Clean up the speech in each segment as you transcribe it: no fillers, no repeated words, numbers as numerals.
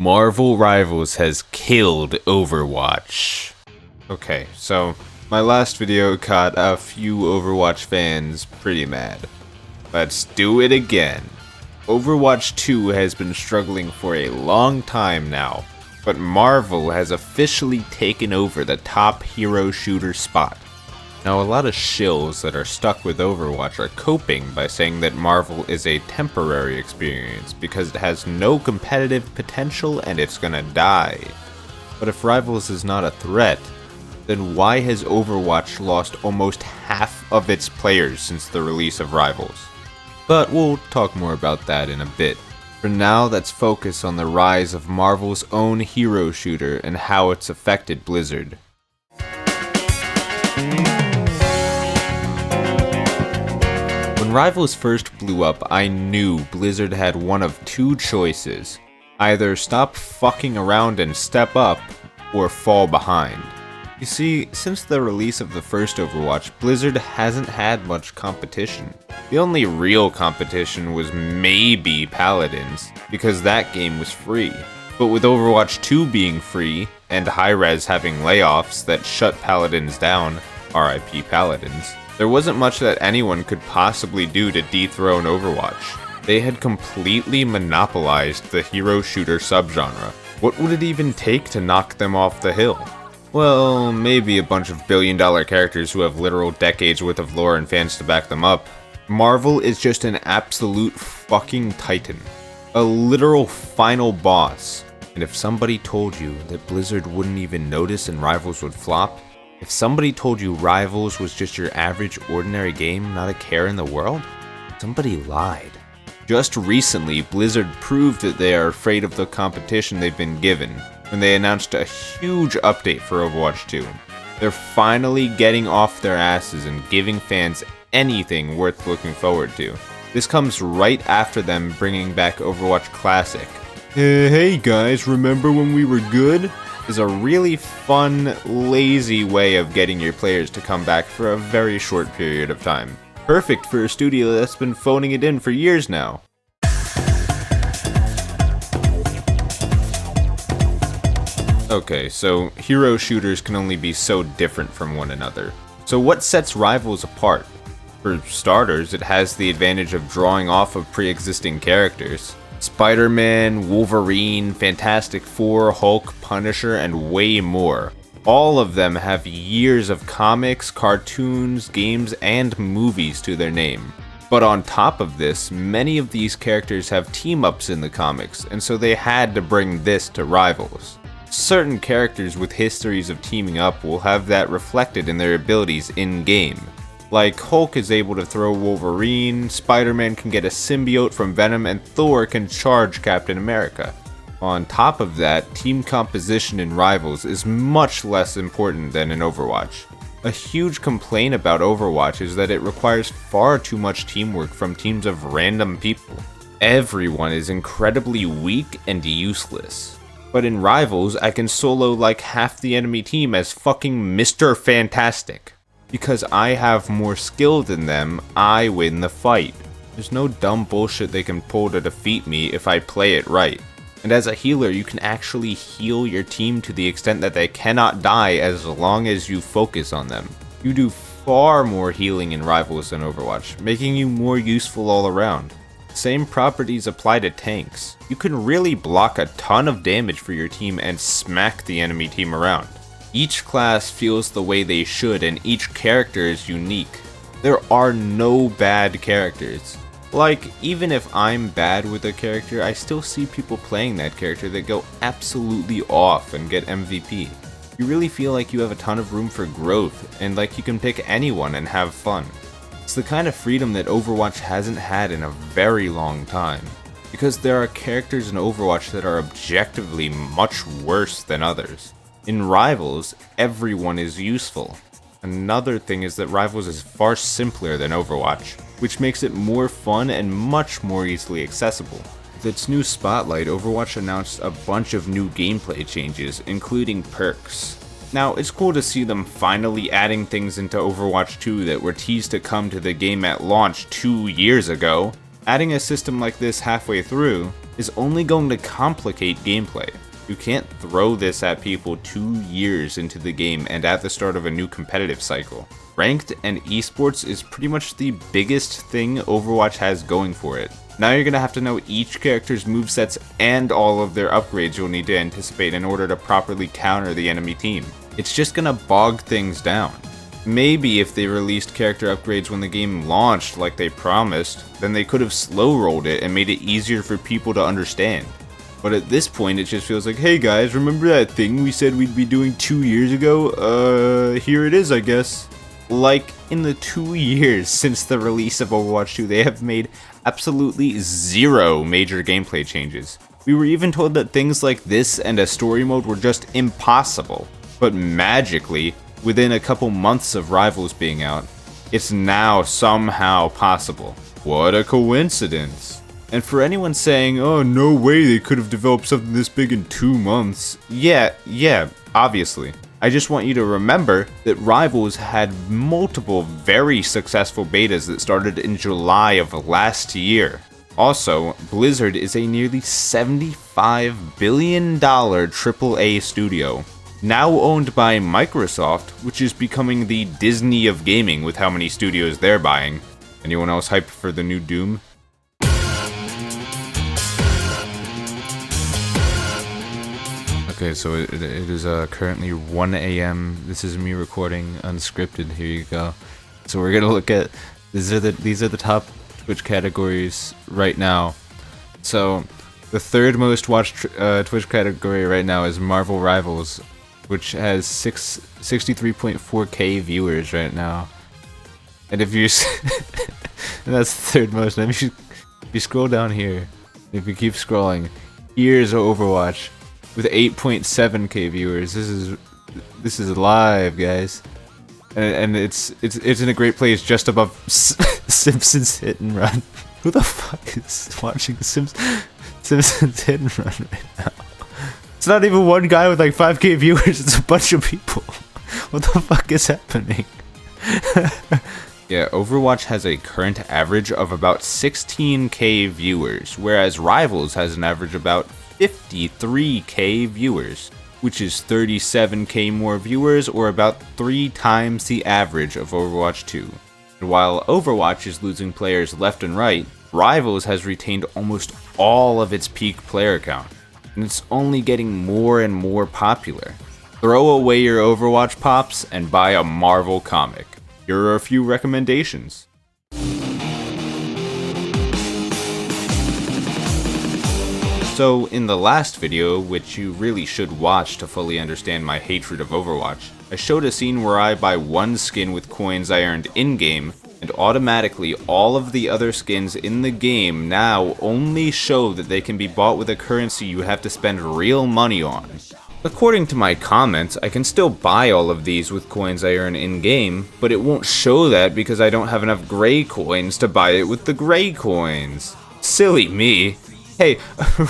Marvel Rivals has killed Overwatch. Okay, so my last video got a few Overwatch fans pretty mad. Let's do it again. Overwatch 2 has been struggling for a long time now, but Marvel has officially taken over the top hero shooter spot. Now, a lot of shills that are stuck with Overwatch are coping by saying that Marvel is a temporary experience because it has no competitive potential and it's gonna die. But if Rivals is not a threat, then why has Overwatch lost almost half of its players since the release of Rivals? But we'll talk more about that in a bit. For now, let's focus on the rise of Marvel's own hero shooter and how it's affected Blizzard. When Rivals first blew up, I knew Blizzard had one of two choices. Either stop fucking around and step up, or fall behind. You see, since the release of the first Overwatch, Blizzard hasn't had much competition. The only real competition was maybe Paladins, because that game was free. But with Overwatch 2 being free, and Hi-Rez having layoffs that shut Paladins down, RIP Paladins, there wasn't much that anyone could possibly do to dethrone Overwatch. They had completely monopolized the hero shooter subgenre. What would it even take to knock them off the hill? Well, maybe a bunch of billion-dollar characters who have literal decades worth of lore and fans to back them up. Marvel is just an absolute fucking titan. A literal final boss. And if somebody told you that Blizzard wouldn't even notice and Rivals would flop, if somebody told you Rivals was just your average ordinary game, not a care in the world, somebody lied. Just recently, Blizzard proved that they are afraid of the competition they've been given when they announced a huge update for Overwatch 2. They're finally getting off their asses and giving fans anything worth looking forward to. This comes right after them bringing back Overwatch Classic. Hey guys, remember when we were good? Is a really fun, lazy way of getting your players to come back for a very short period of time. Perfect for a studio that's been phoning it in for years now. Okay, so hero shooters can only be so different from one another. So what sets Rivals apart? For starters, it has the advantage of drawing off of pre-existing characters. Spider-Man, Wolverine, Fantastic Four, Hulk, Punisher, and way more. All of them have years of comics, cartoons, games, and movies to their name. But on top of this, many of these characters have team-ups in the comics, and so they had to bring this to Rivals. Certain characters with histories of teaming up will have that reflected in their abilities in-game. Like, Hulk is able to throw Wolverine, Spider-Man can get a symbiote from Venom, and Thor can charge Captain America. On top of that, team composition in Rivals is much less important than in Overwatch. A huge complaint about Overwatch is that it requires far too much teamwork from teams of random people. Everyone is incredibly weak and useless. But in Rivals, I can solo like half the enemy team as fucking Mr. Fantastic. Because I have more skill than them, I win the fight. There's no dumb bullshit they can pull to defeat me if I play it right. And as a healer, you can actually heal your team to the extent that they cannot die as long as you focus on them. You do far more healing in Rivals than Overwatch, making you more useful all around. Same properties apply to tanks. You can really block a ton of damage for your team and smack the enemy team around. Each class feels the way they should and each character is unique. There are no bad characters. Like, even if I'm bad with a character, I still see people playing that character that go absolutely off and get MVP. You really feel like you have a ton of room for growth and like you can pick anyone and have fun. It's the kind of freedom that Overwatch hasn't had in a very long time. Because there are characters in Overwatch that are objectively much worse than others. In Rivals, everyone is useful. Another thing is that Rivals is far simpler than Overwatch, which makes it more fun and much more easily accessible. With its new Spotlight, Overwatch announced a bunch of new gameplay changes, including perks. Now, it's cool to see them finally adding things into Overwatch 2 that were teased to come to the game at launch 2 years ago. Adding a system like this halfway through, is only going to complicate gameplay. You can't throw this at people 2 years into the game and at the start of a new competitive cycle. Ranked and esports is pretty much the biggest thing Overwatch has going for it. Now you're gonna have to know each character's movesets and all of their upgrades you'll need to anticipate in order to properly counter the enemy team. It's just gonna bog things down. Maybe if they released character upgrades when the game launched like they promised, then they could have slow-rolled it and made it easier for people to understand. But at this point, it just feels like, hey guys, remember that thing we said we'd be doing 2 years ago? Here it is, I guess. Like, in the 2 years since the release of Overwatch 2, they have made absolutely 0 major gameplay changes. We were even told that things like this and a story mode were just impossible. But magically, within a couple months of Rivals being out, it's now somehow possible. What a coincidence. And for anyone saying, oh, no way they could have developed something this big in 2 months. Yeah, obviously. I just want you to remember that Rivals had multiple very successful betas that started in July of last year. Also, Blizzard is a nearly $75 billion AAA studio, now owned by Microsoft, which is becoming the Disney of gaming with how many studios they're buying. Anyone else hyped for the new Doom? Okay, so it is currently 1 a.m. This is me recording unscripted. Here you go. So we're gonna look at these are the top Twitch categories right now. So the third most watched Twitch category right now is Marvel Rivals, which has 63.4k viewers right now. And if you and that's the third most. And if you scroll down here, if you keep scrolling, here's Overwatch with 8.7k viewers. This is live, guys, and it's in a great place just above Simpsons Hit and Run. Who the fuck is watching Simpsons Hit and Run right now? It's not even one guy with like 5k viewers. It's a bunch of people. What the fuck is happening? Yeah, Overwatch has a current average of about 16k viewers, whereas Rivals has an average about 53k viewers, which is 37k more viewers, or about 3 times the average of Overwatch 2. And while Overwatch is losing players left and right, Rivals has retained almost all of its peak player count, and it's only getting more and more popular. Throw away your Overwatch pops and buy a Marvel comic. Here are a few recommendations. So, in the last video, which you really should watch to fully understand my hatred of Overwatch, I showed a scene where I buy one skin with coins I earned in-game, and automatically all of the other skins in the game now only show that they can be bought with a currency you have to spend real money on. According to my comments, I can still buy all of these with coins I earn in-game, but it won't show that because I don't have enough gray coins to buy it with the gray coins. Silly me. Hey,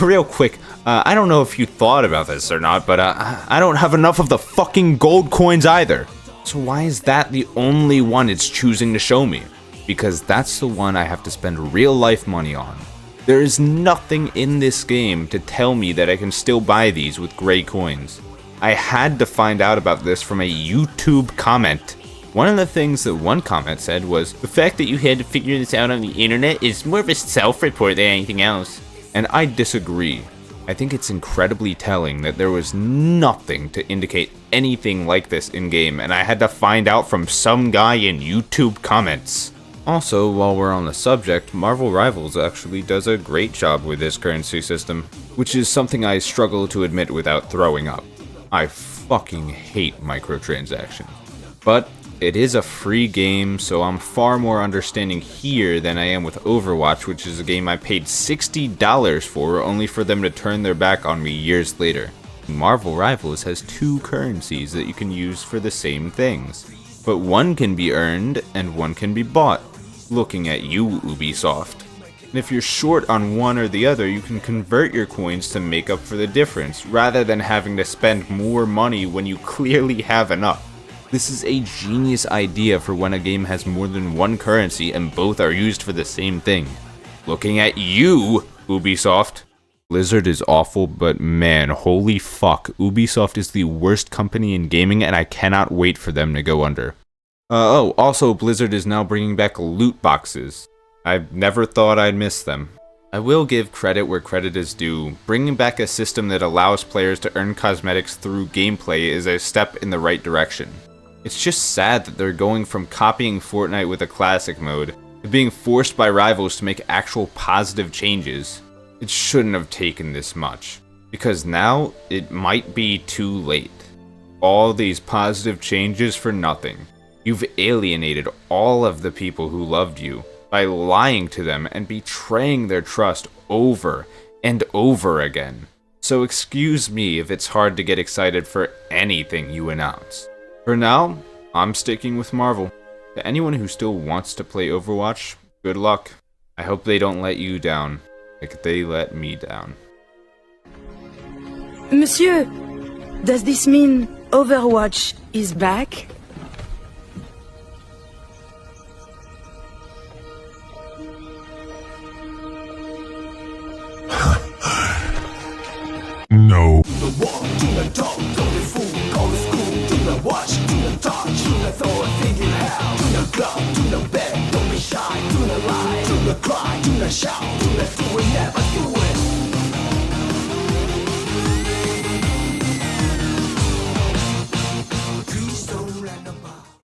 real quick, I don't know if you thought about this or not, but I don't have enough of the fucking gold coins either. So why is that the only one it's choosing to show me? Because that's the one I have to spend real life money on. There is nothing in this game to tell me that I can still buy these with gray coins. I had to find out about this from a YouTube comment. One of the things that one comment said was, the fact that you had to figure this out on the internet is more of a self-report than anything else. And I disagree. I think it's incredibly telling that there was nothing to indicate anything like this in-game, and I had to find out from some guy in YouTube comments. Also, while we're on the subject, Marvel Rivals actually does a great job with this currency system, which is something I struggle to admit without throwing up. I fucking hate microtransactions. But it is a free game, so I'm far more understanding here than I am with Overwatch, which is a game I paid $60 for, only for them to turn their back on me years later. Marvel Rivals has 2 currencies that you can use for the same things, but one can be earned and one can be bought. Looking at you, Ubisoft. And if you're short on one or the other, you can convert your coins to make up for the difference, rather than having to spend more money when you clearly have enough. This is a genius idea for when a game has more than one currency and both are used for the same thing. Looking at you, Ubisoft. Blizzard is awful, but man, holy fuck, Ubisoft is the worst company in gaming and I cannot wait for them to go under. Also Blizzard is now bringing back loot boxes. I never thought I'd miss them. I will give credit where credit is due. Bringing back a system that allows players to earn cosmetics through gameplay is a step in the right direction. It's just sad that they're going from copying Fortnite with a classic mode to being forced by rivals to make actual positive changes. It shouldn't have taken this much, because now it might be too late. All these positive changes for nothing. You've alienated all of the people who loved you by lying to them and betraying their trust over and over again. So excuse me if it's hard to get excited for anything you announce. For now, I'm sticking with Marvel. To anyone who still wants to play Overwatch, good luck. I hope they don't let you down, like they let me down. Monsieur, does this mean Overwatch is back? No. To the walk, to the talk, go to food, go to school, to the watch, to the touch, to the throw a thing in hell, to the club, to the bed, don't be shy, to the lie, to the cry, to the shout, to the do it